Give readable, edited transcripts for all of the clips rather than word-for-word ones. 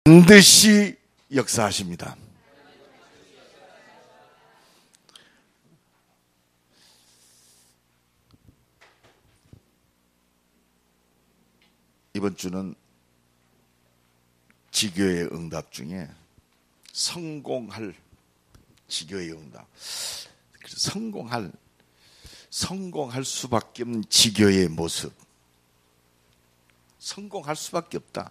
반드시 역사하십니다. 이번 주는 지교의 응답 중에 성공할 지교의 응답. 성공할 수밖에 없는 지교의 모습. 성공할 수밖에 없다.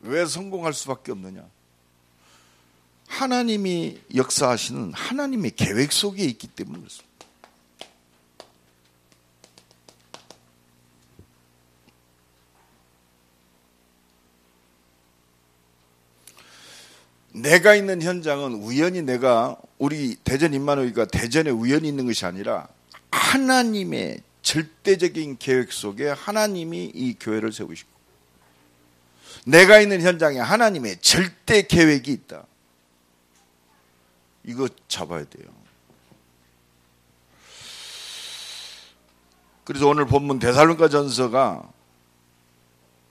왜 성공할 수밖에 없느냐? 하나님이 역사하시는 하나님의 계획 속에 있기 때문에 그렇습니다. 내가 있는 현장은 우연히 우리 대전 임마누엘가 대전에 우연히 있는 것이 아니라 하나님의 절대적인 계획 속에 하나님이 이 교회를 세우시고, 내가 있는 현장에 하나님의 절대 계획이 있다. 이거 잡아야 돼요. 그래서 오늘 본문 데살로니가 전서가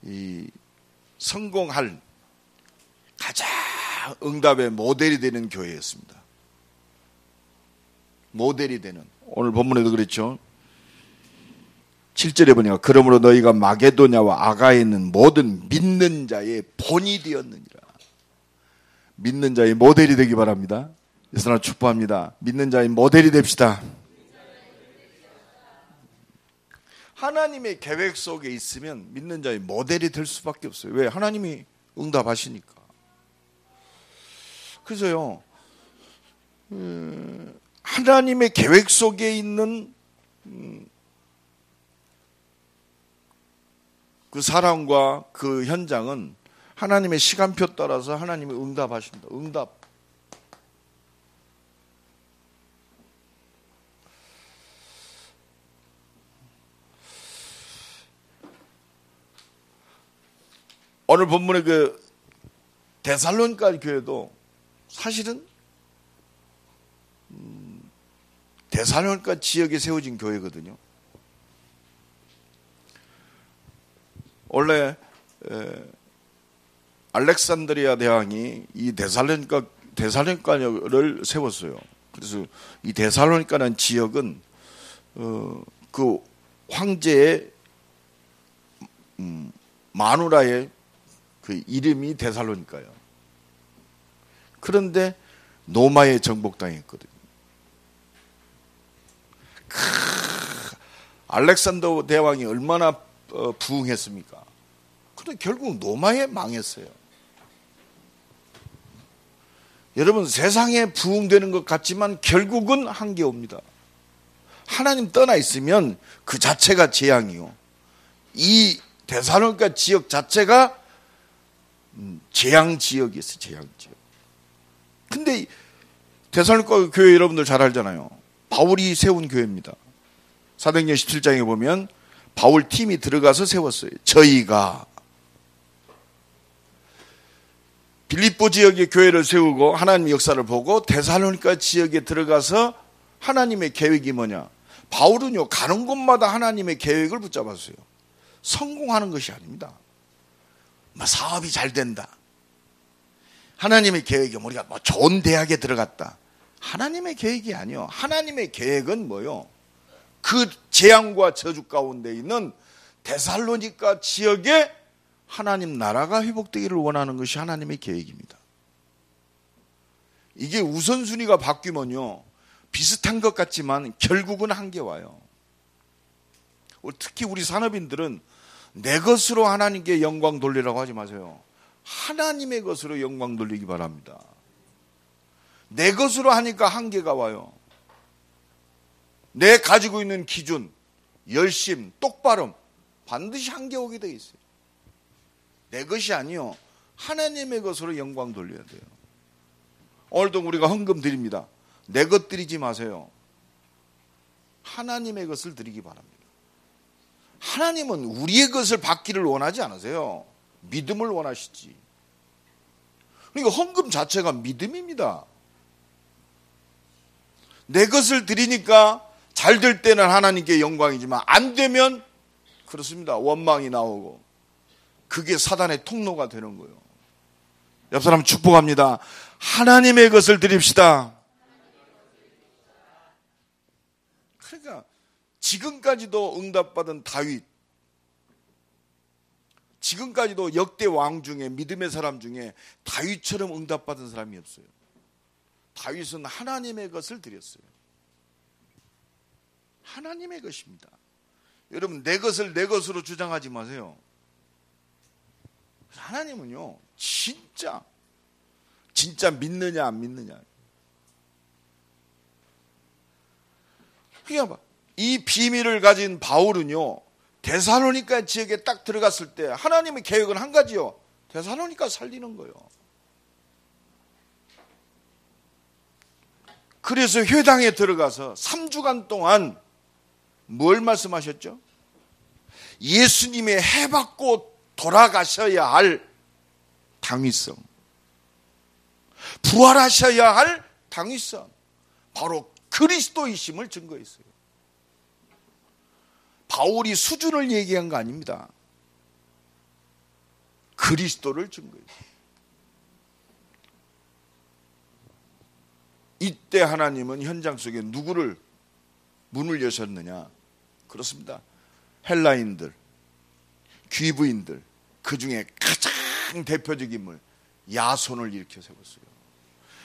이 성공할 가장 응답의 모델이 되는 교회였습니다. 모델이 되는. 오늘 본문에도 그랬죠. 7절에 보니까 그러므로 너희가 마게도냐와 아가에 있는 모든 믿는 자의 본이 되었느니라. 믿는 자의 모델이 되기 바랍니다. 그래서 축복합니다. 믿는 자의 모델이 됩시다. 하나님의 계획 속에 있으면 믿는 자의 모델이 될 수밖에 없어요. 왜? 하나님이 응답하시니까. 그래서요, 하나님의 계획 속에 있는 그 사람과 그 현장은 하나님의 시간표 따라서 하나님이 응답하십니다. 응답. 오늘 본문의 그 데살로니가 교회도 사실은 데살로니가 지역에 세워진 교회거든요. 원래 알렉산드리아 대왕이 이 데살로니가를 세웠어요. 그래서 이 데살로니가라는 지역은 그 황제의 마누라의 그 이름이 데살로니가예요. 그런데 로마에 정복당했거든요. 알렉산더 대왕이 얼마나 부흥했습니까? 그런데 결국 로마에 망했어요. 여러분, 세상에 부흥되는 것 같지만 결국은 한계 옵니다. 하나님 떠나 있으면 그 자체가 재앙이요. 이 데살로니가 지역 자체가 재앙 지역이었어요. 재앙 지역. 근데 데살로니가 교회 여러분들 잘 알잖아요. 바울이 세운 교회입니다. 사도행전 17장에 보면 바울 팀이 들어가서 세웠어요. 저희가 빌립보 지역의 교회를 세우고 하나님의 역사를 보고 데살로니가 지역에 들어가서 하나님의 계획이 뭐냐? 바울은요, 가는 곳마다 하나님의 계획을 붙잡았어요. 성공하는 것이 아닙니다. 사업이 잘 된다. 하나님의 계획이 우리가 좋은 대학에 들어갔다. 하나님의 계획이 아니요. 하나님의 계획은 뭐요? 그 재앙과 저주 가운데 있는 데살로니가 지역에 하나님 나라가 회복되기를 원하는 것이 하나님의 계획입니다. 이게 우선순위가 바뀌면요, 비슷한 것 같지만 결국은 한계 와요. 특히 우리 산업인들은 내 것으로 하나님께 영광 돌리라고 하지 마세요. 하나님의 것으로 영광 돌리기 바랍니다. 내 것으로 하니까 한계가 와요. 내 가지고 있는 기준, 열심, 똑바름 반드시 한계 오게 되어 있어요. 내 것이 아니요, 하나님의 것으로 영광 돌려야 돼요. 오늘도 우리가 헌금 드립니다. 내 것 드리지 마세요. 하나님의 것을 드리기 바랍니다. 하나님은 우리의 것을 받기를 원하지 않으세요. 믿음을 원하시지. 그러니까 헌금 자체가 믿음입니다. 내 것을 드리니까 잘 될 때는 하나님께 영광이지만 안 되면 그렇습니다. 원망이 나오고 그게 사단의 통로가 되는 거예요. 옆 사람 축복합니다. 하나님의 것을 드립시다. 그러니까 지금까지도 응답받은 다윗, 지금까지도 역대 왕 중에 믿음의 사람 중에 다윗처럼 응답받은 사람이 없어요. 다윗은 하나님의 것을 드렸어요. 하나님의 것입니다. 여러분, 내 것을 내 것으로 주장하지 마세요. 하나님은요, 진짜 믿느냐 안 믿느냐. 그냥 이 비밀을 가진 바울은요, 데살로니가 지역에 딱 들어갔을 때 하나님의 계획은 한 가지요. 데살로니가 살리는 거예요. 그래서 회당에 들어가서 3주간 동안 뭘 말씀하셨죠? 예수님의 해받고 돌아가셔야 할 당위성, 부활하셔야 할 당위성, 바로 그리스도이심을 증거했어요. 바울이 수준을 얘기한 거 아닙니다. 그리스도를 증거했어요. 이때 하나님은 현장 속에 누구를 문을 여셨느냐? 그렇습니다. 헬라인들, 귀부인들, 그 중에 가장 대표적인 인물 야손을 일으켜 세웠어요.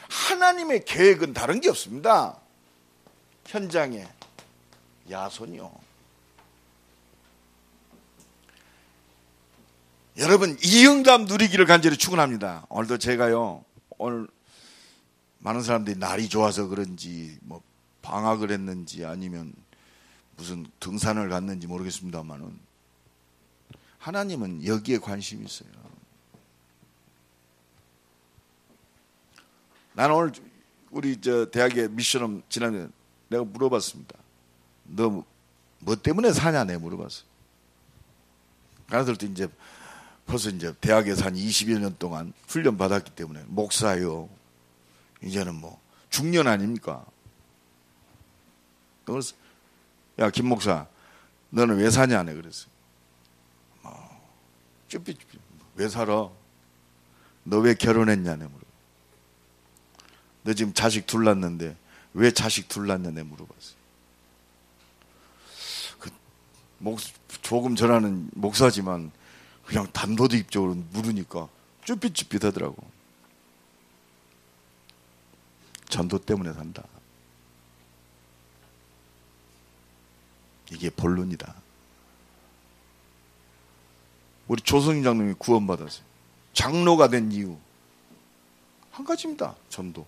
하나님의 계획은 다른 게 없습니다. 현장에 야손이요. 여러분, 이 응답 누리기를 간절히 축원합니다. 오늘도 제가요, 오늘 많은 사람들이 날이 좋아서 그런지 뭐 방학을 했는지 아니면 무슨 등산을 갔는지 모르겠습니다만은 하나님은 여기에 관심이 있어요. 나는 오늘 우리 대학에 미션홈 지난해 내가 물어봤습니다. 너 뭐 때문에 사냐? 내가 물어봤어요. 가나들도 이제 벌써 이제 대학에서 한 20여 년 동안 훈련 받았기 때문에 목사요. 이제는 뭐 중년 아닙니까? 그래서 야, 김 목사, 너는 왜 사냐? 네, 그랬어요. 쭈삐쭈삐 왜 살아? 너 왜 결혼했냐? 네, 물어. 너 지금 자식 둘 낳았는데 왜 자식 둘 낳냐? 네, 물어봤어요. 조금 전하는 목사지만 그냥 단도직입적으로 물으니까 쭈삣쭈삣하더라고. 전도 때문에 산다. 이게 본론이다. 우리 조성인 장로님이 구원받았어요. 장로가 된 이유 한 가지입니다. 전도.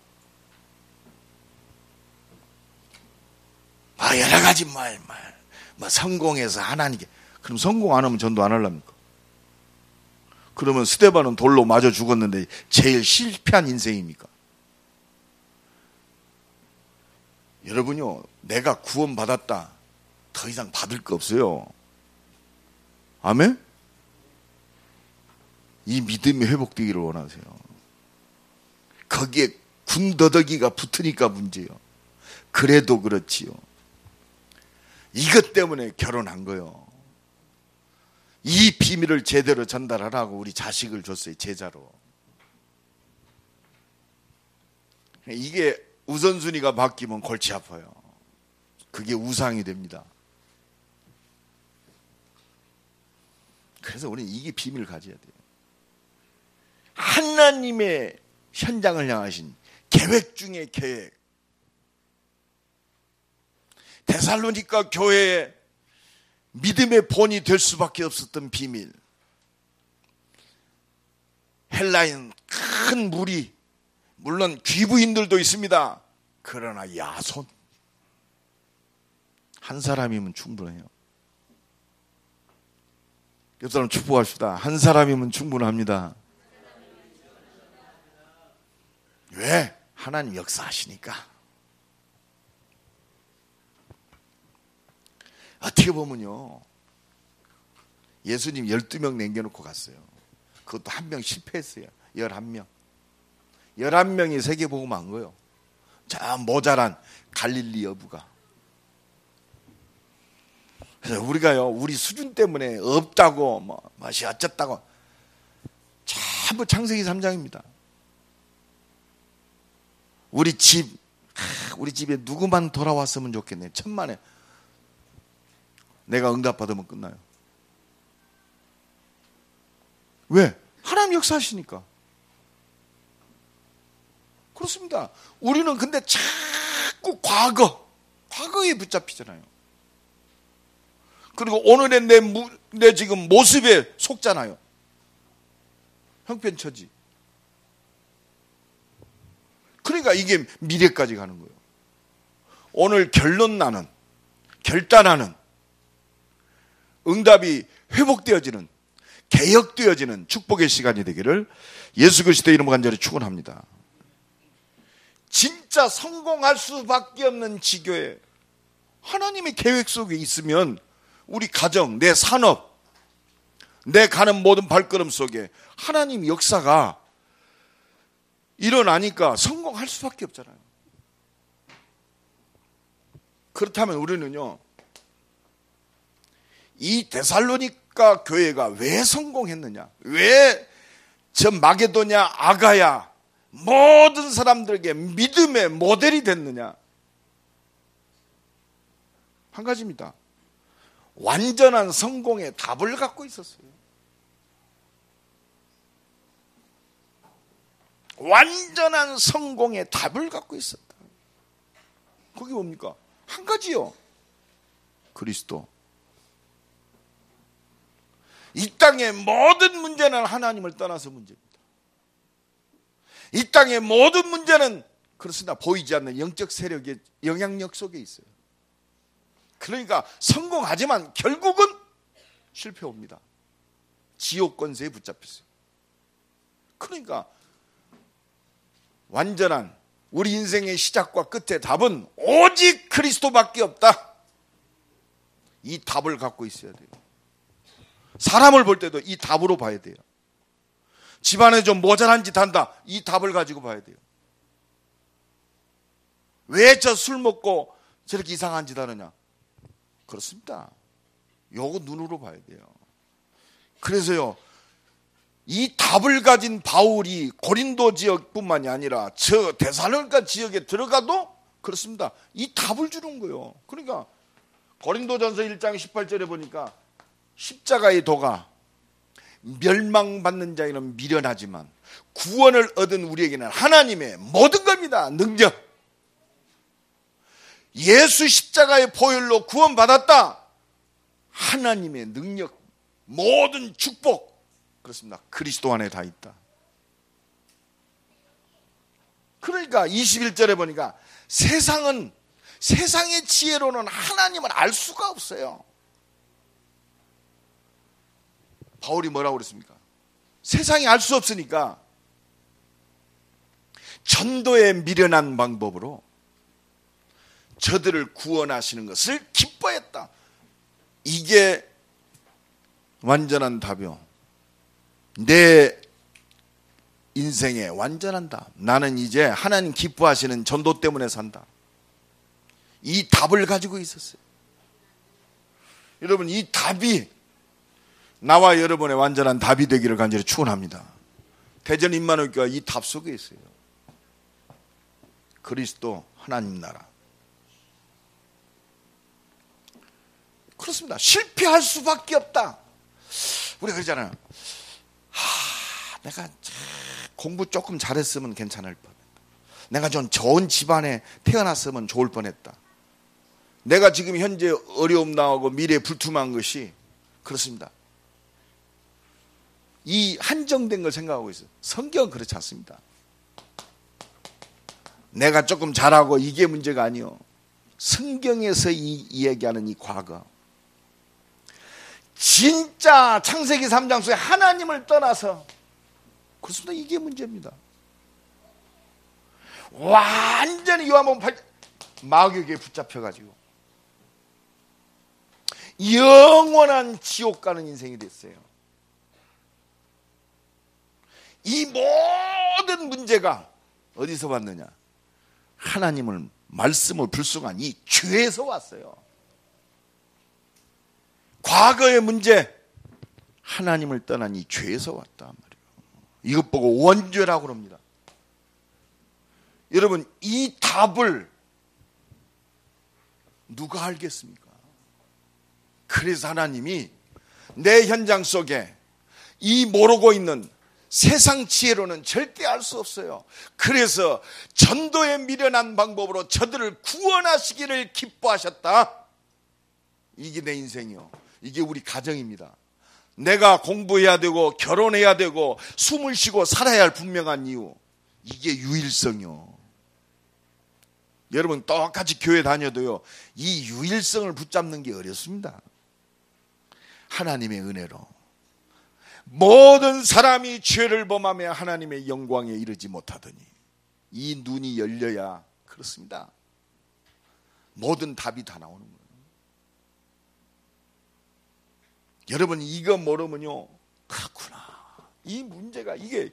여러 가지 뭐 성공해서 하나님께. 그럼 성공 안 하면 전도 안 하랍니까? 그러면 스데반은 돌로 맞아 죽었는데 제일 실패한 인생입니까? 여러분요, 내가 구원받았다. 더 이상 받을 거 없어요. 아멘? 이 믿음이 회복되기를 원하세요. 거기에 군더더기가 붙으니까 문제요. 그래도 그렇지요. 이것 때문에 결혼한 거요. 이 비밀을 제대로 전달하라고 우리 자식을 줬어요. 제자로. 이게 우선순위가 바뀌면 골치 아파요. 그게 우상이 됩니다. 그래서 우리는 이게 비밀을 가져야 돼요. 하나님의 현장을 향하신 계획 중의 계획. 데살로니가 교회의 믿음의 본이 될 수밖에 없었던 비밀. 헬라인 큰 무리, 물론 귀부인들도 있습니다. 그러나 야손 한 사람이면 충분해요. 옆 사람 축복합시다. 한 사람이면 충분합니다. 왜? 하나님 역사하시니까. 어떻게 보면요, 예수님 12명 남겨놓고 갔어요. 그것도 한 명 실패했어요. 11명. 11명이 세계복음 한 거예요. 자, 모자란 갈릴리 여부가. 그래서 우리가요, 우리 수준 때문에 없다고, 맛이 어쨌다고. 전부 창세기 3장입니다. 우리 집에 누구만 돌아왔으면 좋겠네. 천만에. 내가 응답받으면 끝나요. 왜? 하나님 역사하시니까. 그렇습니다. 우리는 근데 자꾸 과거에 붙잡히잖아요. 그리고 오늘의 내 지금 모습에 속잖아요. 형편처지. 그러니까 이게 미래까지 가는 거예요. 오늘 결단하는, 응답이 회복되어지는, 개혁되어지는 축복의 시간이 되기를 예수 그리스도의 이름으로 간절히 축원합니다. 진짜 성공할 수밖에 없는 지교에 하나님의 계획 속에 있으면 우리 가정, 내 산업, 내 가는 모든 발걸음 속에 하나님 역사가 일어나니까 성공할 수밖에 없잖아요. 그렇다면 우리는요, 이 데살로니가 교회가 왜 성공했느냐, 왜 저 마게도냐, 아가야 모든 사람들에게 믿음의 모델이 됐느냐, 한 가지입니다. 완전한 성공의 답을 갖고 있었어요. 완전한 성공의 답을 갖고 있었다. 그게 뭡니까? 한 가지요. 그리스도. 이 땅의 모든 문제는 하나님을 떠나서 문제입니다. 이 땅의 모든 문제는 그렇습니다. 보이지 않는 영적 세력의 영향력 속에 있어요. 그러니까 성공하지만 결국은 실패합니다. 지옥 권세에 붙잡혔어요. 그러니까 완전한 우리 인생의 시작과 끝의 답은 오직 그리스도밖에 없다. 이 답을 갖고 있어야 돼요. 사람을 볼 때도 이 답으로 봐야 돼요. 집안에 좀 모자란 짓 한다. 이 답을 가지고 봐야 돼요. 왜 저 술 먹고 저렇게 이상한 짓 하느냐? 그렇습니다. 요거 눈으로 봐야 돼요. 그래서요, 이 답을 가진 바울이 고린도 지역뿐만이 아니라 저 데살로니가 지역에 들어가도 그렇습니다. 이 답을 주는 거예요. 그러니까 고린도전서 1장 18절에 보니까 십자가의 도가 멸망받는 자에는 미련하지만 구원을 얻은 우리에게는 하나님의 모든 겁니다. 능력. 예수 십자가의 보혈로 구원받았다. 하나님의 능력, 모든 축복, 그렇습니다. 그리스도 안에 다 있다. 그러니까 21절에 보니까 세상의 지혜로는 하나님을 알 수가 없어요. 바울이 뭐라고 그랬습니까? 세상이 알 수 없으니까 전도에 미련한 방법으로 저들을 구원하시는 것을 기뻐했다. 이게 완전한 답이요. 내 인생의 완전한 답. 나는 이제 하나님 기뻐하시는 전도 때문에 산다. 이 답을 가지고 있었어요. 여러분, 이 답이 나와 여러분의 완전한 답이 되기를 간절히 축원합니다. 대전 임마누엘교회가 이 답 속에 있어요. 그리스도 하나님 나라. 그렇습니다. 실패할 수밖에 없다. 우리가 그러잖아요. 내가 공부 조금 잘했으면 괜찮을 뻔했다. 내가 좀 좋은 집안에 태어났으면 좋을 뻔했다. 내가 지금 현재 어려움 당하고 미래에 불투명한 것이 그렇습니다. 이 한정된 걸 생각하고 있어요. 성경은 그렇지 않습니다. 내가 조금 잘하고 이게 문제가 아니요. 성경에서 이야기하는 이 과거, 진짜 창세기 3장 속에 하나님을 떠나서 그렇습니다. 이게 문제입니다. 완전히 요한복음 8장 마귀에게 붙잡혀가지고 영원한 지옥 가는 인생이 됐어요. 이 모든 문제가 어디서 왔느냐? 하나님을 말씀을 불순한 이 죄에서 왔어요. 과거의 문제, 하나님을 떠난 이 죄에서 왔단 말이에요. 이것 보고 원죄라고 그럽니다. 여러분, 이 답을 누가 알겠습니까? 그래서 하나님이 내 현장 속에 이 모르고 있는 세상 지혜로는 절대 알 수 없어요. 그래서 전도에 미련한 방법으로 저들을 구원하시기를 기뻐하셨다. 이게 내 인생이요. 이게 우리 가정입니다. 내가 공부해야 되고 결혼해야 되고 숨을 쉬고 살아야 할 분명한 이유, 이게 유일성이요. 여러분 똑같이 교회 다녀도요, 이 유일성을 붙잡는 게 어렵습니다. 하나님의 은혜로 모든 사람이 죄를 범하며 하나님의 영광에 이르지 못하더니, 이 눈이 열려야 그렇습니다. 모든 답이 다 나오는 거예요. 여러분 이거 모르면요, 그렇구나, 이 문제가 이게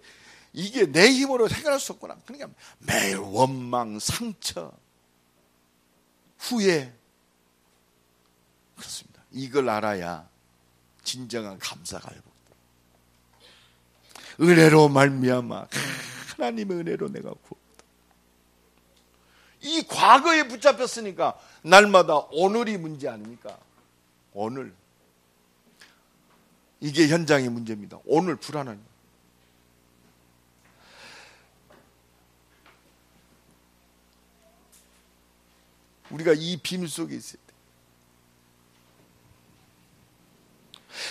내 힘으로 해결할 수 없구나. 그러니까 매일 원망, 상처, 후회, 그렇습니다. 이걸 알아야 진정한 감사가 회복돼요. 은혜로 말미암아, 하나님의 은혜로 내가 구원받았다. 이 과거에 붙잡혔으니까 날마다 오늘이 문제 아닙니까? 오늘. 이게 현장의 문제입니다. 오늘 불안한. 우리가 이 비밀 속에 있어야 돼.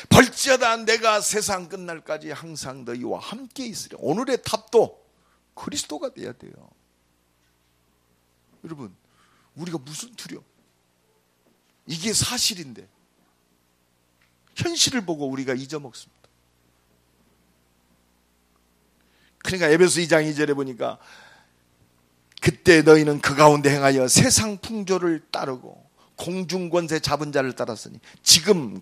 벌지어다 내가 세상 끝날까지 항상 너희와 함께 있으리. 오늘의 답도 그리스도가 돼야 돼요. 여러분, 우리가 무슨 두려움? 이게 사실인데 현실을 보고 우리가 잊어먹습니다. 그러니까 에베소 2장 2절에 보니까 그때 너희는 그 가운데 행하여 세상 풍조를 따르고 공중권세 잡은 자를 따랐으니 지금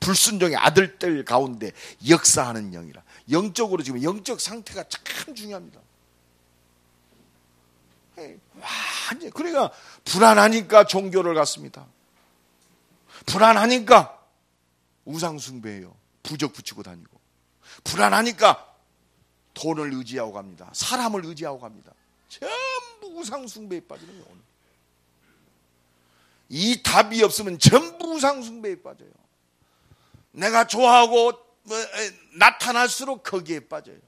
불순종의 아들들 가운데 역사하는 영이라. 영적으로 지금 영적 상태가 참 중요합니다. 완전. 그러니까 불안하니까 종교를 갖습니다. 불안하니까 우상 숭배해요. 부적 붙이고 다니고. 불안하니까 돈을 의지하고 갑니다. 사람을 의지하고 갑니다. 전부 우상 숭배에 빠지는 거예요. 이 답이 없으면 전부 우상 숭배에 빠져요. 내가 좋아하고 나타날수록 거기에 빠져요.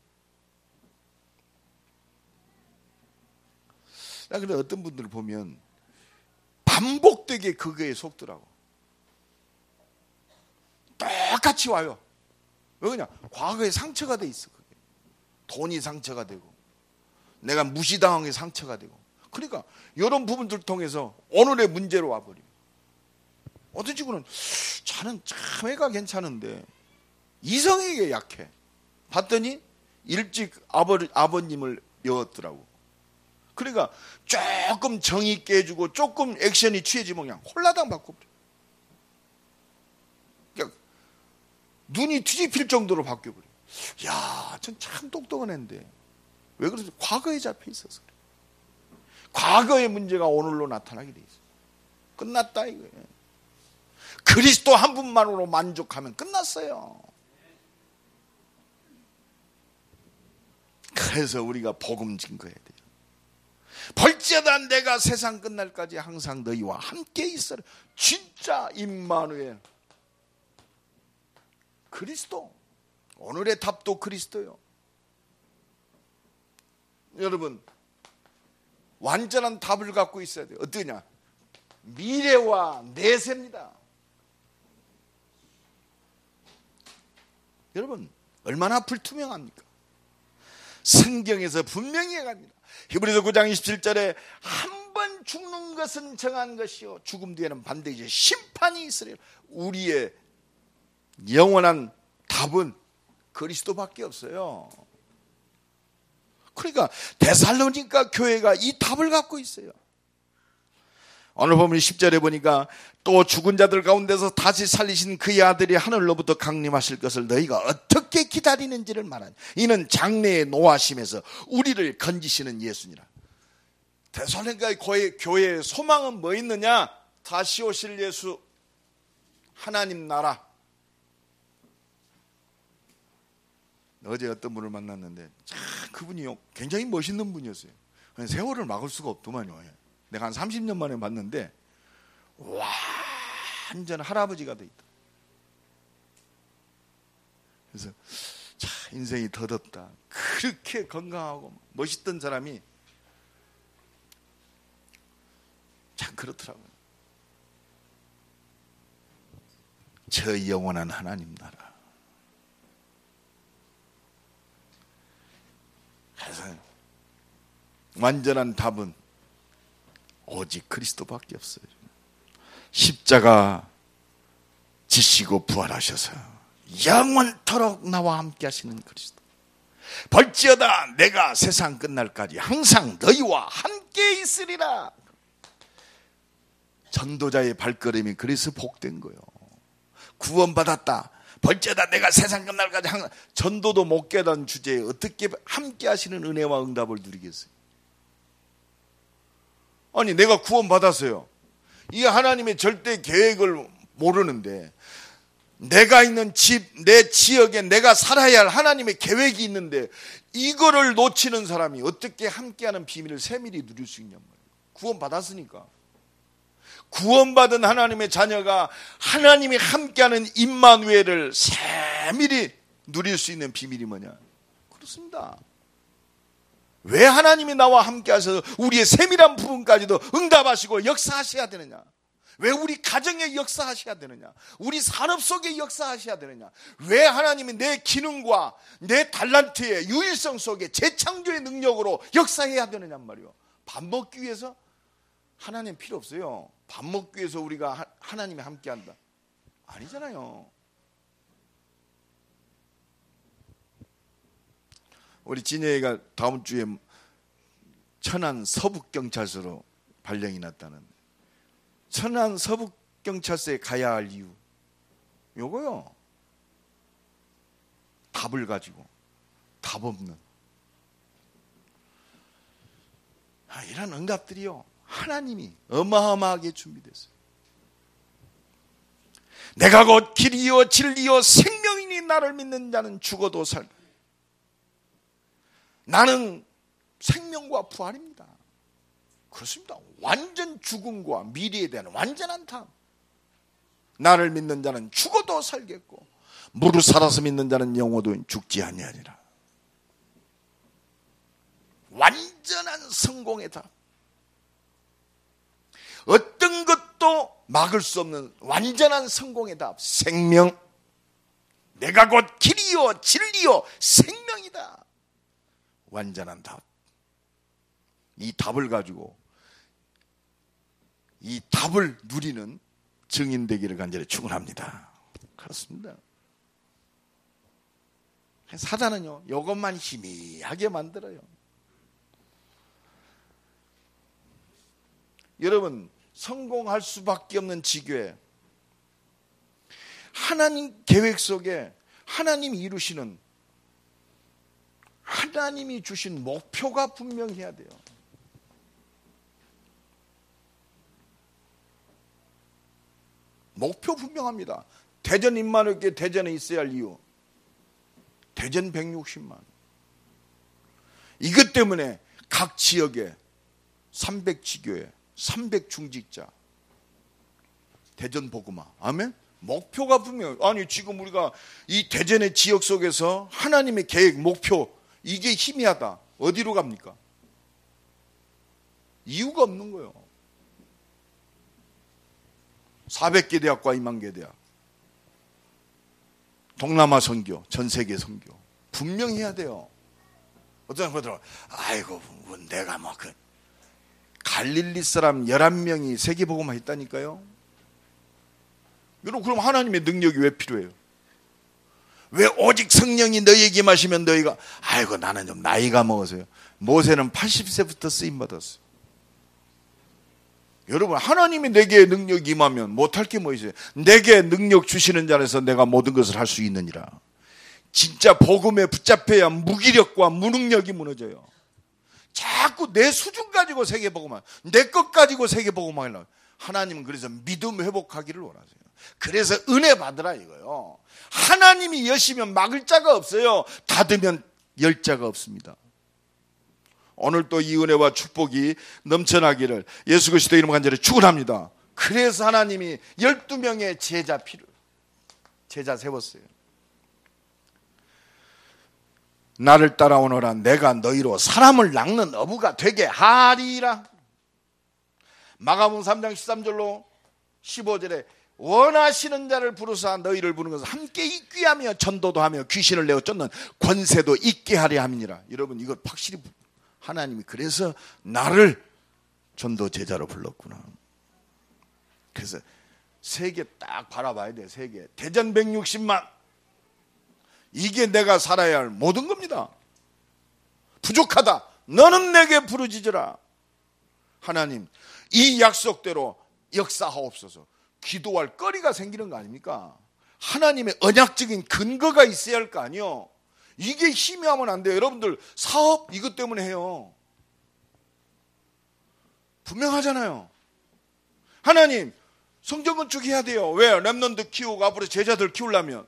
그래서 어떤 분들을 보면 반복되게 그거에 속더라고. 똑같이 와요. 왜 그냥 과거에 상처가 돼 있어. 그게. 돈이 상처가 되고 내가 무시당한 게 상처가 되고. 그러니까 이런 부분들을 통해서 오늘의 문제로 와버려요. 어떤 친구는 자는 참 애가 괜찮은데 이성에게 약해. 봤더니 일찍 아버님을 여었더라고. 그러니까 조금 정이 있게 해주고 조금 액션이 취해지면 그냥 홀라당 바꿔버려. 그러니까 눈이 뒤집힐 정도로 바뀌어버려. 야, 전 참 똑똑한 애인데 왜 그러지? 과거에 잡혀 있어서 그래. 과거의 문제가 오늘로 나타나게 돼 있어. 끝났다 이거예요. 그리스도 한 분만으로 만족하면 끝났어요. 그래서 우리가 복음 증거해야 돼요. 벌지어다 내가 세상 끝날까지 항상 너희와 함께 있어라. 진짜 임마누엘, 그리스도. 오늘의 답도 그리스도요. 여러분, 완전한 답을 갖고 있어야 돼요. 어떠냐? 미래와 내세입니다. 여러분, 얼마나 불투명합니까? 성경에서 분명히 해갑니다. 히브리서 9장 27절에 한 번 죽는 것은 정한 것이요 죽음 뒤에는 반드시 심판이 있으리라. 우리의 영원한 답은 그리스도밖에 없어요. 그러니까 데살로니가 교회가 이 답을 갖고 있어요. 오늘 보면 10절에 보니까 또 죽은 자들 가운데서 다시 살리신 그의 아들이 하늘로부터 강림하실 것을 너희가 어떻게 기다리는지를 말하니 이는 장래의 노하심에서 우리를 건지시는 예수니라. 데살로니가 교회의 소망은 뭐 있느냐? 다시 오실 예수, 하나님 나라. 어제 어떤 분을 만났는데 그분이 굉장히 멋있는 분이었어요. 세월을 막을 수가 없더만요. 내가 한 30년 만에 봤는데 완전 할아버지가 돼 있다. 그래서 참 인생이 더덥다. 그렇게 건강하고 멋있던 사람이 참 그렇더라고요. 저 영원한 하나님 나라. 그래서 완전한 답은 오직 그리스도밖에 없어요. 십자가 지시고 부활하셔서 영원토록 나와 함께 하시는 그리스도. 벌지어다 내가 세상 끝날까지 항상 너희와 함께 있으리라. 전도자의 발걸음이 그래서 복된 거예요. 구원받았다. 벌지어다 내가 세상 끝날까지 항상. 전도도 못 깨달은 주제에 어떻게 함께 하시는 은혜와 응답을 누리겠어요? 아니 내가 구원받았어요. 이 하나님의 절대 계획을 모르는데 내가 있는 집, 내 지역에 내가 살아야 할 하나님의 계획이 있는데 이거를 놓치는 사람이 어떻게 함께하는 비밀을 세밀히 누릴 수 있냔 말이에요. 구원받았으니까. 구원받은 하나님의 자녀가 하나님이 함께하는 임마누엘을 세밀히 누릴 수 있는 비밀이 뭐냐? 그렇습니다. 왜 하나님이 나와 함께 하셔서 우리의 세밀한 부분까지도 응답하시고 역사하셔야 되느냐? 왜 우리 가정에 역사하셔야 되느냐? 우리 산업 속에 역사하셔야 되느냐? 왜 하나님이 내 기능과 내 달란트의 유일성 속에 재창조의 능력으로 역사해야 되느냐 말이요. 밥 먹기 위해서 하나님 필요 없어요. 밥 먹기 위해서 우리가 하나님이 함께 한다. 아니잖아요. 우리 진혜가 다음 주에 천안 서북경찰서로 발령이 났다는. 천안 서북경찰서에 가야 할 이유 요거요. 답을 가지고 답 없는 이런 응답들이요 하나님이 어마어마하게 준비됐어요. 내가 곧 길이요 진리요 생명이니 나를 믿는 자는 죽어도 살. 나는 생명과 부활입니다. 그렇습니다. 완전 죽음과 미래에 대한 완전한 답. 나를 믿는 자는 죽어도 살겠고 무릇 살아서 믿는 자는 영원히 죽지 아니하리라. 완전한 성공의 답. 어떤 것도 막을 수 없는 완전한 성공의 답. 생명. 내가 곧 길이요 진리요 생명이다. 완전한 답. 이 답을 가지고 이 답을 누리는 증인 되기를 간절히 축원합니다. 그렇습니다. 사단은요 이것만 희미하게 만들어요. 여러분 성공할 수밖에 없는 지교에 하나님 계획 속에 하나님이 이루시는 하나님이 주신 목표가 분명해야 돼요. 목표 분명합니다. 대전 임마누엘교회 대전에 있어야 할 이유. 대전 160만. 이것 때문에 각 지역에 300지교회, 300중직자. 대전 복음화. 아멘? 목표가 분명해요. 아니 지금 우리가 이 대전의 지역 속에서 하나님의 계획, 목표 이게 희미하다. 어디로 갑니까? 이유가 없는 거예요. 400개 대학과 2만 개 대학. 동남아 선교, 전 세계 선교. 분명히 해야 돼요. 어떤 분들은 아이고 내가 뭐 그 갈릴리 사람 11명이 세계복음화 했다니까요. 여러분 그럼 하나님의 능력이 왜 필요해요? 왜 오직 성령이 너희에게 임하시면 너희가 아이고 나는 좀 나이가 먹어서요. 모세는 80세부터 쓰임 받았어요. 여러분 하나님이 내게 능력이 임하면 못할 게 뭐 있어요? 내게 능력 주시는 자에서 내가 모든 것을 할 수 있느니라. 진짜 복음에 붙잡혀야 무기력과 무능력이 무너져요. 자꾸 내 수준 가지고 세계보고만, 내 것 가지고 세계보고만 하려고. 하나님은 그래서 믿음 회복하기를 원하세요. 그래서 은혜 받으라 이거요. 하나님이 여시면 막을 자가 없어요. 닫으면 열 자가 없습니다. 오늘 또 이 은혜와 축복이 넘쳐나기를 예수 그리스도 이름 간절히 축원합니다. 그래서 하나님이 12명의 제자 세웠어요. 나를 따라오너라. 내가 너희로 사람을 낚는 어부가 되게 하리라. 마가복음 3장 13절로 15절에 원하시는 자를 부르사 너희를 부르는 것은 함께 있귀하며 전도도 하며 귀신을 내어 쫓는 권세도 있게 하려 함이니라. 여러분, 이걸 확실히 하나님이 그래서 나를 전도 제자로 불렀구나. 그래서 세계 딱 바라봐야 돼. 세계 대전 160만, 이게 내가 살아야 할 모든 겁니다. 부족하다, 너는 내게 부르짖으라. 하나님, 이 약속대로 역사하옵소서. 기도할 거리가 생기는 거 아닙니까? 하나님의 언약적인 근거가 있어야 할 거 아니요. 이게 희미하면 안 돼요. 여러분들 사업 이것 때문에 해요. 분명하잖아요. 하나님, 성전 건축해야 돼요. 왜? 렘넌트 키우고 앞으로 제자들 키우려면.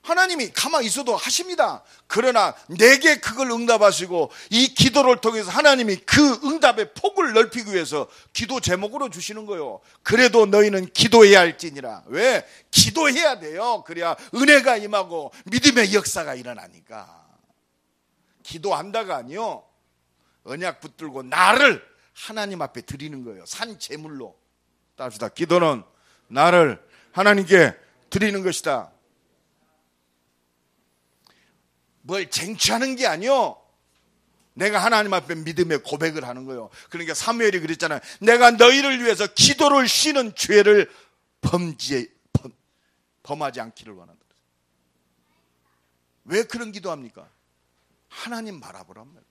하나님이 가만히 있어도 하십니다. 그러나 내게 그걸 응답하시고 이 기도를 통해서 하나님이 그 응답의 폭을 넓히기 위해서 기도 제목으로 주시는 거예요. 그래도 너희는 기도해야 할지니라. 왜? 기도해야 돼요. 그래야 은혜가 임하고 믿음의 역사가 일어나니까. 기도한다가 아니요, 언약 붙들고 나를 하나님 앞에 드리는 거예요. 산 제물로. 따릅시다. 기도는 나를 하나님께 드리는 것이다. 뭘 쟁취하는 게 아니요, 내가 하나님 앞에 믿음의 고백을 하는 거예요. 그러니까 사무엘이 그랬잖아요. 내가 너희를 위해서 기도를 쉬는 죄를 범하지 않기를 원한다. 왜 그런 기도합니까? 하나님 바라보란 말이에요.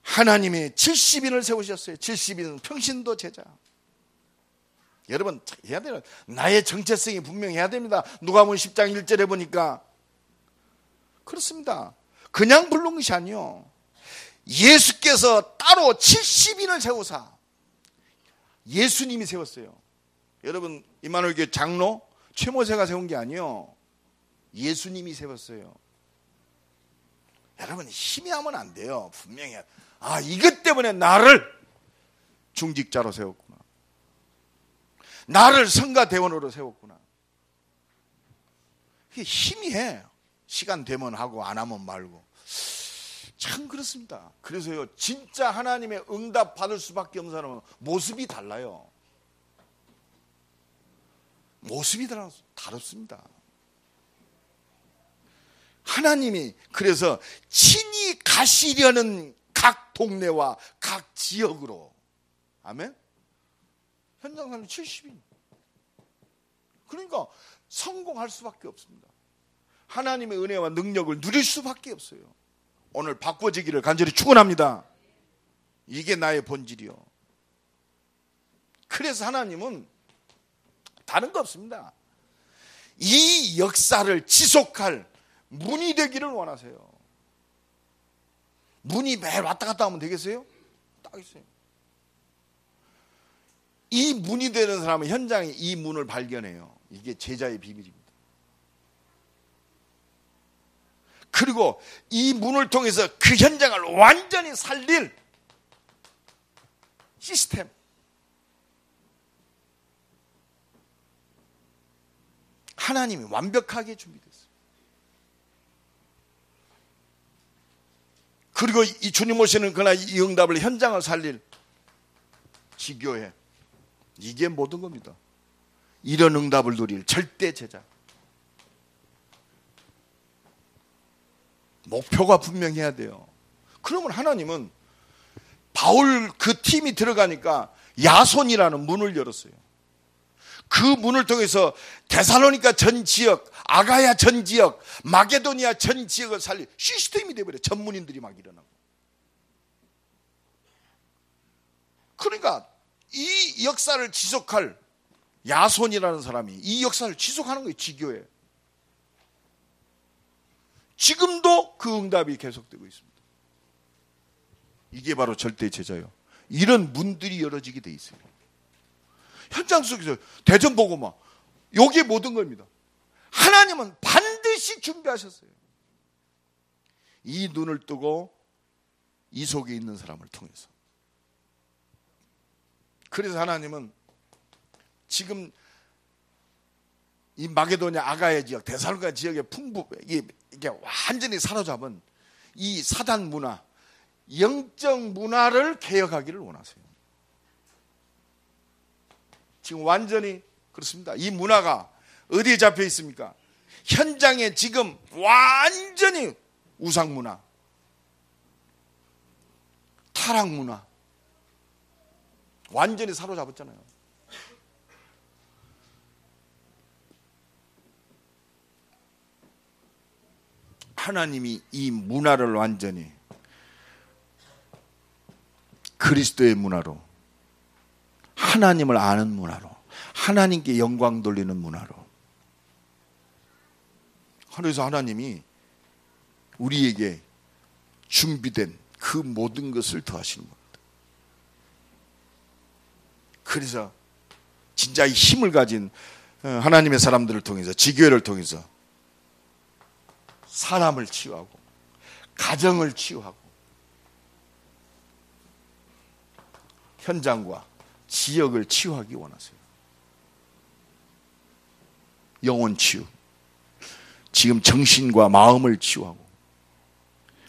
하나님이 70인을 세우셨어요. 70인은 평신도 제자. 여러분, 해야 돼요. 나의 정체성이 분명해야 됩니다. 누가복음 10장 1절에 보니까 그렇습니다. 그냥 부른 것이 아니요, 예수께서 따로 70인을 세우사 예수님이 세웠어요. 여러분, 임마누엘 교회 장로 최모세가 세운 게 아니요, 예수님이 세웠어요. 여러분, 희미하면 안 돼요. 분명히 이것 때문에 나를 중직자로 세웠구나, 나를 성가대원으로 세웠구나. 이게 희미해. 시간 되면 하고 안 하면 말고. 참 그렇습니다. 그래서요, 진짜 하나님의 응답 받을 수밖에 없는 사람은 모습이 달라요. 모습이 다릅니다. 하나님이 그래서 친히 가시려는 각 동네와 각 지역으로, 아멘? 현장 사람 70인. 그러니까 성공할 수밖에 없습니다. 하나님의 은혜와 능력을 누릴 수밖에 없어요. 오늘 바꿔지기를 간절히 축원합니다. 이게 나의 본질이요. 그래서 하나님은 다른 거 없습니다. 이 역사를 지속할 문이 되기를 원하세요. 문이 매일 왔다 갔다 하면 되겠어요? 딱 있어요. 이 문이 되는 사람은 현장에 이 문을 발견해요. 이게 제자의 비밀입니다. 그리고 이 문을 통해서 그 현장을 완전히 살릴 시스템, 하나님이 완벽하게 준비됐어요. 그리고 이 주님 오시는 그날 이 응답을, 현장을 살릴 지교회, 이게 모든 겁니다. 이런 응답을 누릴 절대 제자. 목표가 분명해야 돼요. 그러면 하나님은 바울 그 팀이 들어가니까 야손이라는 문을 열었어요. 그 문을 통해서 데살로니가 전 지역, 아가야 전 지역, 마게도니아 전 지역을 살릴 시스템이 되어버려요. 전문인들이 막 일어나고. 그러니까 이 역사를 지속할 야손이라는 사람이 이 역사를 지속하는 거예요. 지교에. 지금도 그 응답이 계속되고 있습니다. 이게 바로 절대 제자요. 이런 문들이 열어지게 돼 있어요. 현장 속에서 대전 보고 막 여기에 모든 겁니다. 하나님은 반드시 준비하셨어요. 이 눈을 뜨고 이 속에 있는 사람을 통해서. 그래서 하나님은 지금 이 마게도냐 아가야 지역, 데살로니가 지역의 풍부, 이게 완전히 사로잡은 이 사단 문화, 영적 문화를 개혁하기를 원하세요. 지금 완전히 그렇습니다. 이 문화가 어디에 잡혀 있습니까? 현장에 지금 완전히 우상 문화, 타락 문화, 완전히 사로잡았잖아요. 하나님이 이 문화를 완전히 그리스도의 문화로, 하나님을 아는 문화로, 하나님께 영광 돌리는 문화로. 그래서 하나님이 우리에게 준비된 그 모든 것을 더하시는 겁니다. 그래서 진짜 이 힘을 가진 하나님의 사람들을 통해서, 지교회를 통해서 사람을 치유하고 가정을 치유하고 현장과 지역을 치유하기 원하세요. 영혼 치유, 지금 정신과 마음을 치유하고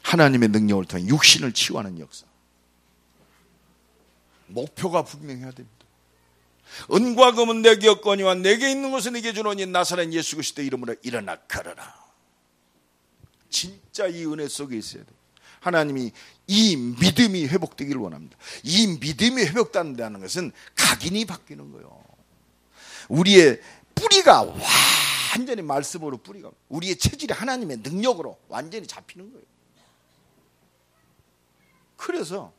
하나님의 능력을 통해 육신을 치유하는 역사. 목표가 분명해야 됩니다. 은과 금은 내게 없거니와 내게 있는 것은 네게 주노니 나사렛 예수 그리스도의 이름으로 일어나 걸어라. 진짜 이 은혜 속에 있어야 돼요. 하나님이 이 믿음이 회복되기를 원합니다. 이 믿음이 회복된다는 것은 각인이 바뀌는 거예요. 우리의 뿌리가 완전히 말씀으로 뿌리가, 우리의 체질이 하나님의 능력으로 완전히 잡히는 거예요. 그래서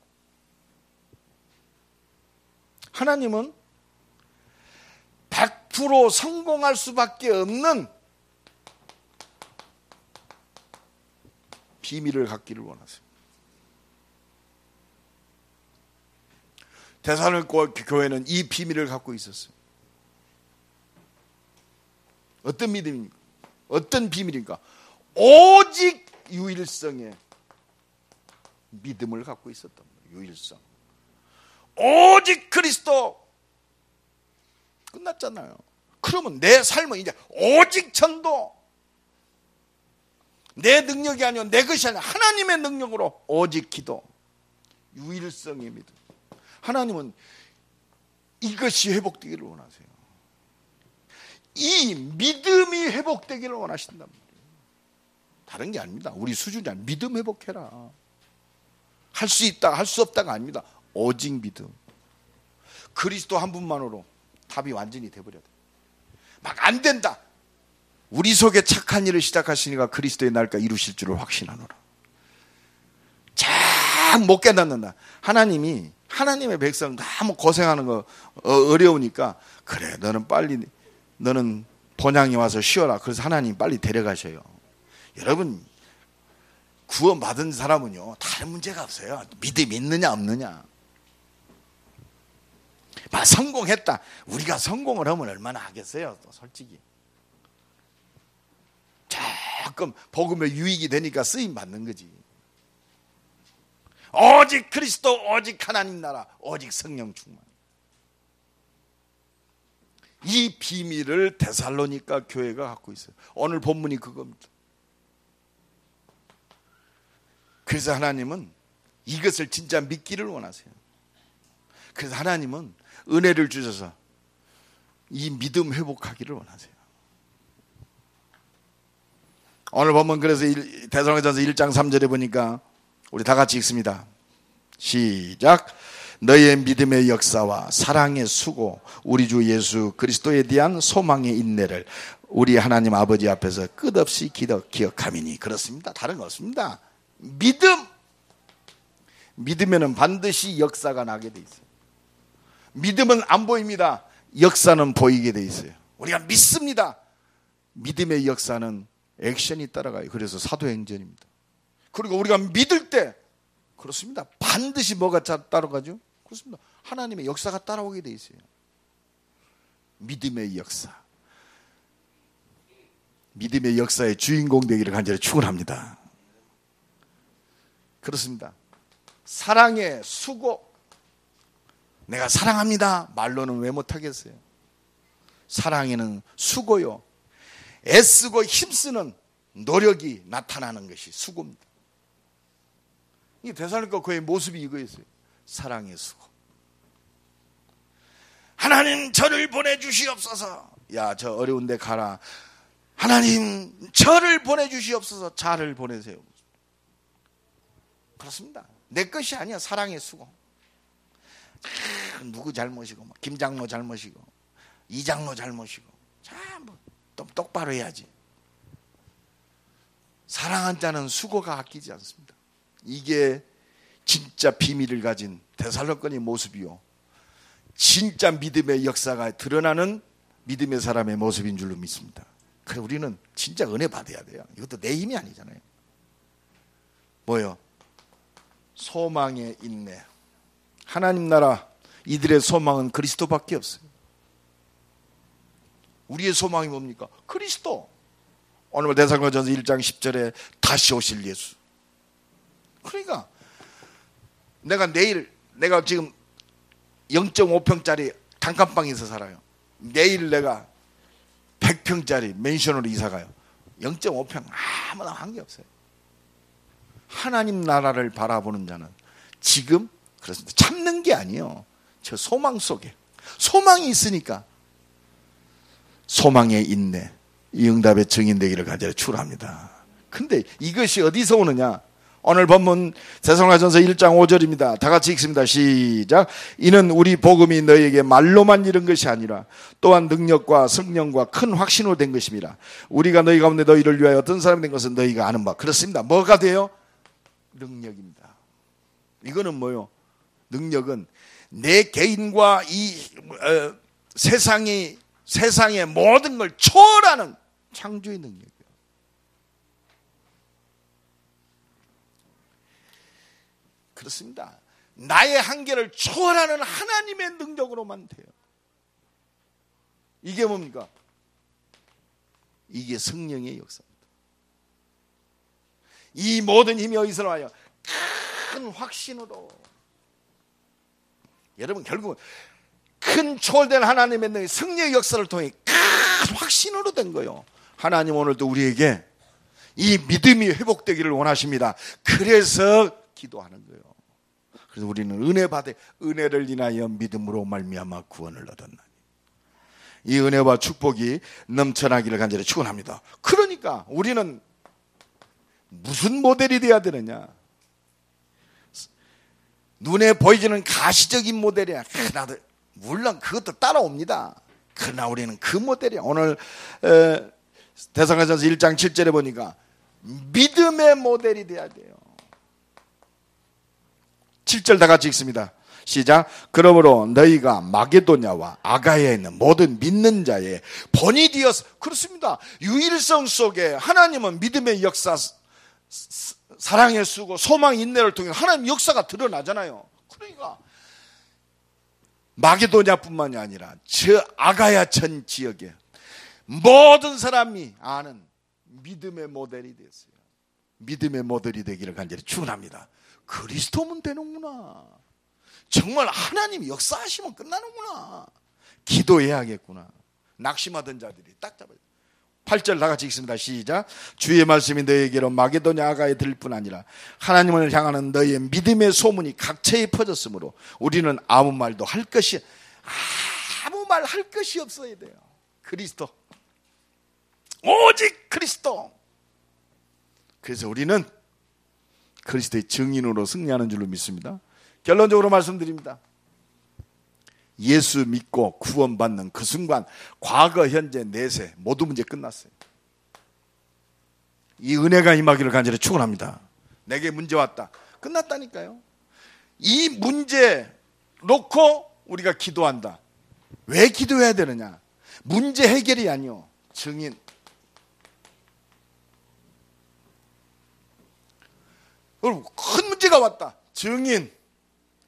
하나님은 100% 성공할 수밖에 없는 비밀을 갖기를 원하세요. 데살로니가 교회는 이 비밀을 갖고 있었어요. 어떤 믿음입니까? 어떤 비밀입니까? 오직 유일성의 믿음을 갖고 있었던 거예요. 유일성. 오직 그리스도. 끝났잖아요. 그러면 내 삶은 이제 오직 전도, 내 능력이 아니고 내 것이 아니라 하나님의 능력으로 오직 기도, 유일성의 믿음. 하나님은 이것이 회복되기를 원하세요. 이 믿음이 회복되기를 원하신단 말이에요. 다른 게 아닙니다. 우리 수준이 아니라 믿음 회복해라. 할 수 있다, 할 수 없다가 아닙니다. 오직 믿음. 그리스도 한 분만으로 답이 완전히 돼버려야 돼. 막 안 된다. 우리 속에 착한 일을 시작하시니까 그리스도의 날까 이루실 줄을 확신하노라. 잘 못 깨닫는다. 하나님이 하나님의 백성 너무 고생하는 거 어려우니까, 그래 너는 빨리, 너는 본향에 와서 쉬어라. 그래서 하나님 빨리 데려가셔요. 여러분, 구원받은 사람은요 다른 문제가 없어요. 믿음이 있느냐 없느냐. 막 성공했다. 우리가 성공을 하면 얼마나 하겠어요, 또 솔직히. 조금 복음의 유익이 되니까 쓰임 받는 거지. 오직 그리스도, 오직 하나님 나라, 오직 성령 충만. 이 비밀을 데살로니가 교회가 갖고 있어요. 오늘 본문이 그겁니다. 그래서 하나님은 이것을 진짜 믿기를 원하세요. 그래서 하나님은 은혜를 주셔서 이 믿음 회복하기를 원하세요. 오늘 보면 그래서 데살로니가전서 1장 3절에 보니까 우리 다 같이 읽습니다. 시작. 너의 믿음의 역사와 사랑의 수고, 우리 주 예수 그리스도에 대한 소망의 인내를 우리 하나님 아버지 앞에서 끝없이 기억함이니. 그렇습니다. 다른 거 없습니다. 믿으면은 반드시 역사가 나게 돼 있어요. 믿음은 안 보입니다. 역사는 보이게 돼 있어요. 우리가 믿습니다. 믿음의 역사는 액션이 따라가요. 그래서 사도행전입니다. 그리고 우리가 믿을 때 그렇습니다. 반드시 뭐가 따라가죠? 그렇습니다. 하나님의 역사가 따라오게 돼 있어요. 믿음의 역사. 믿음의 역사의 주인공 되기를 간절히 축원합니다. 그렇습니다. 사랑의 수고. 내가 사랑합니다. 말로는 왜 못하겠어요? 사랑에는 수고요. 애쓰고 힘쓰는 노력이 나타나는 것이 수고입니다. 이 데살로니가 교회의 모습이 이거였어요. 사랑의 수고. 하나님 저를 보내주시옵소서. 야, 저 어려운 데 가라. 하나님 저를 보내주시옵소서. 자를 보내세요. 그렇습니다. 내 것이 아니야. 사랑의 수고. 누구 잘못이고 김장로 잘못이고 이장로 잘못이고 좀 똑바로 해야지. 사랑한 자는 수고가 아끼지 않습니다. 이게 진짜 비밀을 가진 데살로니가의 모습이요, 진짜 믿음의 역사가 드러나는 믿음의 사람의 모습인 줄로 믿습니다. 그래, 우리는 진짜 은혜 받아야 돼요. 이것도 내 힘이 아니잖아요. 뭐요? 소망의 인내. 하나님 나라, 이들의 소망은 그리스도밖에 없어요. 우리의 소망이 뭡니까? 그리스도. 오늘 데살로니가전서 1장 10절에 다시 오실 예수. 그러니까 내가 지금 0.5평짜리 단칸방에서 살아요. 내일 내가 100평짜리 맨션으로 이사가요. 0.5평 아무나 관계없어요. 하나님 나라를 바라보는 자는 지금 그렇습니다. 참는 게 아니에요. 저 소망 속에 소망이 있으니까 소망의 인내, 이 응답의 증인되기를 간절히 축원합니다. 근데 이것이 어디서 오느냐? 오늘 본문 데살로니가전서 1장 5절입니다. 다 같이 읽습니다. 시작. 이는 우리 복음이 너희에게 말로만 이른 것이 아니라 또한 능력과 성령과 큰 확신으로 된 것입니다. 우리가 너희 가운데 너희를 위하여 어떤 사람이 된 것은 너희가 아는 바. 그렇습니다. 뭐가 돼요? 능력입니다. 이거는 뭐요? 능력은 내 개인과 이 세상의 모든 걸 초월하는 창조의 능력이에요. 그렇습니다. 나의 한계를 초월하는 하나님의 능력으로만 돼요. 이게 뭡니까? 이게 성령의 역사입니다. 이 모든 힘이 어디서 나와요? 큰 확신으로. 여러분, 결국은 큰 초월된 하나님의 능력, 성령의 역사를 통해 큰 확신으로 된 거예요. 하나님 오늘도 우리에게 이 믿음이 회복되기를 원하십니다. 그래서 기도하는 거예요. 그래서 우리는 은혜 받아, 은혜를 인하여 믿음으로 말미암아 구원을 얻었나니. 이 은혜와 축복이 넘쳐나기를 간절히 축원합니다. 그러니까 우리는 무슨 모델이 되어야 되느냐? 눈에 보이지는 가시적인 모델이야. 물론 그것도 따라옵니다. 그러나 우리는 그 모델이야. 오늘 데살로니가전서 1장 7절에 보니까 믿음의 모델이 돼야 돼요. 7절 다 같이 읽습니다. 시작. 그러므로 너희가 마게도냐와 아가야에 있는 모든 믿는 자의 본이 되어서. 그렇습니다. 유일성 속에 하나님은 믿음의 역사, 사랑의 수고, 소망, 인내를 통해 하나님 역사가 드러나잖아요. 그러니까 마게도냐뿐만이 아니라 저 아가야 전 지역에 모든 사람이 아는 믿음의 모델이 됐어요. 믿음의 모델이 되기를 간절히 축원합니다. 그리스도면 되는구나. 정말 하나님이 역사하시면 끝나는구나. 기도해야겠구나. 낙심하던 자들이 딱 잡아요. 8절 다 같이 읽습니다. 시작. 주의 말씀이 너희에게로 마게도냐 아가에 들릴 뿐 아니라 하나님을 향하는 너희의 믿음의 소문이 각처에 퍼졌으므로 우리는 아무 말도 할 것이 없어야 돼요. 그리스도, 오직 그리스도. 그래서 우리는 그리스도의 증인으로 승리하는 줄로 믿습니다. 결론적으로 말씀드립니다. 예수 믿고 구원받는 그 순간 과거, 현재, 내세 모두 문제 끝났어요. 이 은혜가 임하기를 간절히 축원합니다. 내게 문제 왔다. 끝났다니까요. 이 문제 놓고 우리가 기도한다. 왜 기도해야 되느냐? 문제 해결이 아니요, 증인. 여러분, 큰 문제가 왔다. 증인.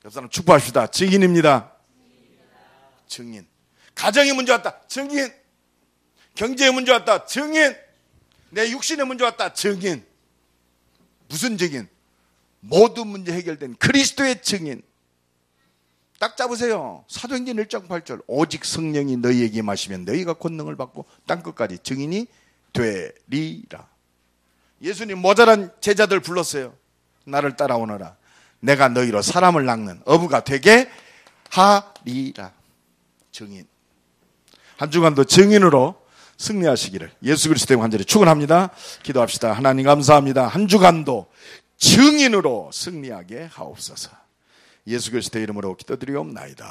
옆 사람 축복합시다. 증인입니다. 증인. 가정의 문제 왔다. 증인. 경제의 문제 왔다. 증인. 내 육신의 문제 왔다. 증인. 무슨 증인? 모든 문제 해결된 그리스도의 증인. 딱 잡으세요. 사도행전 1장 8절. 오직 성령이 너희에게 임하시면 너희가 권능을 받고 땅끝까지 증인이 되리라. 예수님 모자란 제자들 불렀어요. 나를 따라오너라. 내가 너희로 사람을 낚는 어부가 되게 하리라. 증인. 한 주간도 증인으로 승리하시기를 예수 그리스도의 간절히 축원합니다. 기도합시다. 하나님 감사합니다. 한 주간도 증인으로 승리하게 하옵소서. 예수 그리스도의 이름으로 기도드리옵나이다.